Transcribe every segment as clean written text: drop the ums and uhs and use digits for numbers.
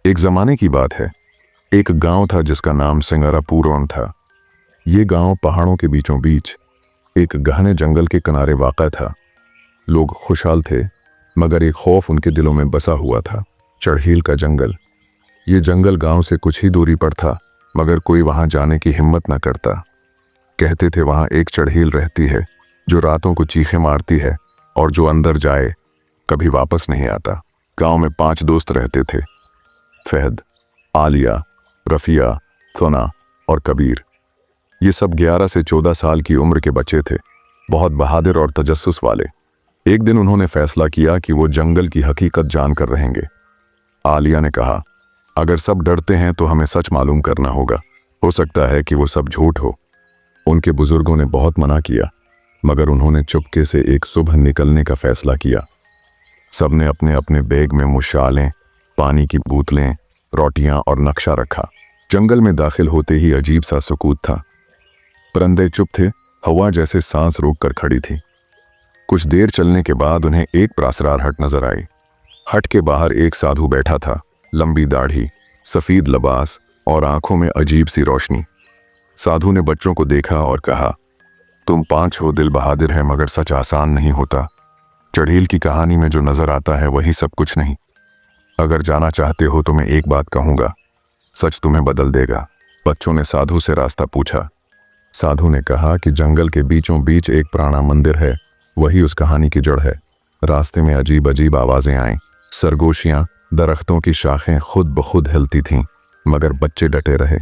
एक जमाने की बात है। एक गांव था जिसका नाम सिंगारापुरम था। ये गांव पहाड़ों के बीचों बीच एक गहने जंगल के किनारे वाक़ा था। लोग खुशहाल थे, मगर एक खौफ उनके दिलों में बसा हुआ था। चढ़ील का जंगल। ये जंगल गांव से कुछ ही दूरी पर था, मगर कोई वहां जाने की हिम्मत न करता। कहते थे वहां एक चढ़ील रहती है जो रातों को चीखें मारती है, और जो अंदर जाए कभी वापस नहीं आता। गांव में 5 दोस्त रहते थे, फहद, आलिया, रफिया, सोना और कबीर। ये सब 11 से 14 साल की उम्र के बच्चे थे, बहुत बहादुर और तजस्सुस वाले। एक दिन उन्होंने फैसला किया कि वो जंगल की हकीकत जानकर रहेंगे। आलिया ने कहा, अगर सब डरते हैं तो हमें सच मालूम करना होगा। हो सकता है कि वो सब झूठ हो। उनके बुजुर्गों ने बहुत मना किया, मगर उन्होंने चुपके से एक सुबह निकलने का फैसला किया। सबने अपने अपने बैग में मुशालें, पानी की बोतलें, रोटियां और नक्शा रखा। जंगल में दाखिल होते ही अजीब सा सुकूत था। परिंदे चुप थे, हवा जैसे सांस रोक कर खड़ी थी। कुछ देर चलने के बाद उन्हें एक प्रासरार हट नजर आई। हट के बाहर एक साधु बैठा था, लंबी दाढ़ी, सफेद लिबास और आंखों में अजीब सी रोशनी। साधु ने बच्चों को देखा और कहा, तुम 5 हो, दिल बहादुर है, मगर सच आसान नहीं होता। चढ़ील की कहानी में जो नजर आता है वही सब कुछ नहीं। अगर जाना चाहते हो तो मैं एक बात कहूंगा, सच तुम्हें बदल देगा। बच्चों ने साधु से रास्ता पूछा। साधु ने कहा कि जंगल के बीचों बीच एक पुराना मंदिर है, वही उस कहानी की जड़ है। रास्ते में अजीब अजीब आवाजें आईं, सरगोशियां, दरख्तों की शाखें खुद ब खुद हिलती थीं, मगर बच्चे डटे रहे।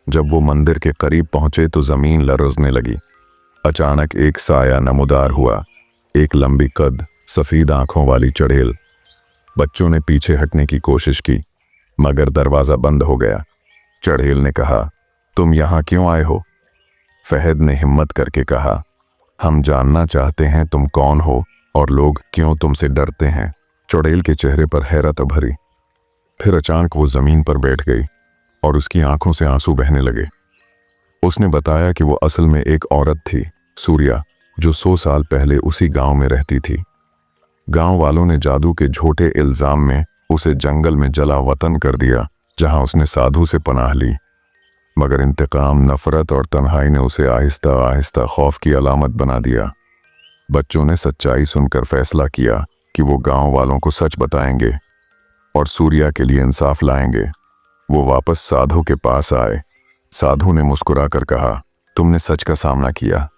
जब वो मंदिर के करीब पहुंचे तो जमीन लरजने लगी। अचानक एक साया नमूदार हुआ, एक लंबी कद, सफेद आंखों वाली चढ़ेल। बच्चों ने पीछे हटने की कोशिश की, मगर दरवाजा बंद हो गया। चढ़ेल ने कहा, तुम यहां क्यों आए हो? फहद ने हिम्मत करके कहा, हम जानना चाहते हैं तुम कौन हो और लोग क्यों तुमसे डरते हैं। चुड़ैल के चेहरे पर हैरत भरी। फिर अचानक वो जमीन पर बैठ गई और उसकी आंखों से आंसू बहने लगे। उसने बताया कि वो असल में एक औरत थी, सूर्या, जो 100 साल पहले उसी गांव में रहती थी। गांव वालों ने जादू के झूठे इल्जाम में उसे जंगल में जला वतन कर दिया, जहां उसने साधु से पनाह ली। मगर इंतकाम, नफरत और तन्हाई ने उसे आहिस्ता आहिस्ता खौफ की अलामत बना दिया। बच्चों ने सच्चाई सुनकर फैसला किया कि वो गांव वालों को सच बताएंगे और सूर्या के लिए इंसाफ लाएंगे। वो वापस साधु के पास आए। साधु ने मुस्कुराकर कहा, तुमने सच का सामना किया,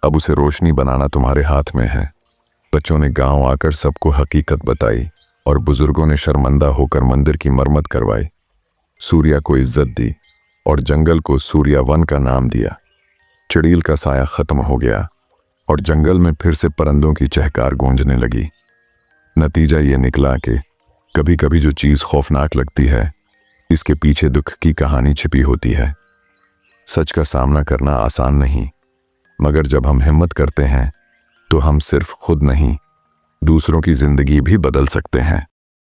अब उसे रोशनी बनाना तुम्हारे हाथ में है। बच्चों ने गांव आकर सबको हकीकत बताई और बुजुर्गों ने शर्मिंदा होकर मंदिर की मरम्मत करवाई। सूर्या को इज्जत दी और जंगल को सूर्या वन का नाम दिया। चुड़ैल का साया खत्म हो गया और जंगल में फिर से परिंदों की चहकार गूंजने लगी। नतीजा ये निकला कि कभी कभी जो चीज़ खौफनाक लगती है, इसके पीछे दुख की कहानी छिपी होती है। सच का सामना करना आसान नहीं, मगर जब हम हिम्मत करते हैं तो हम सिर्फ खुद नहीं, दूसरों की जिंदगी भी बदल सकते हैं।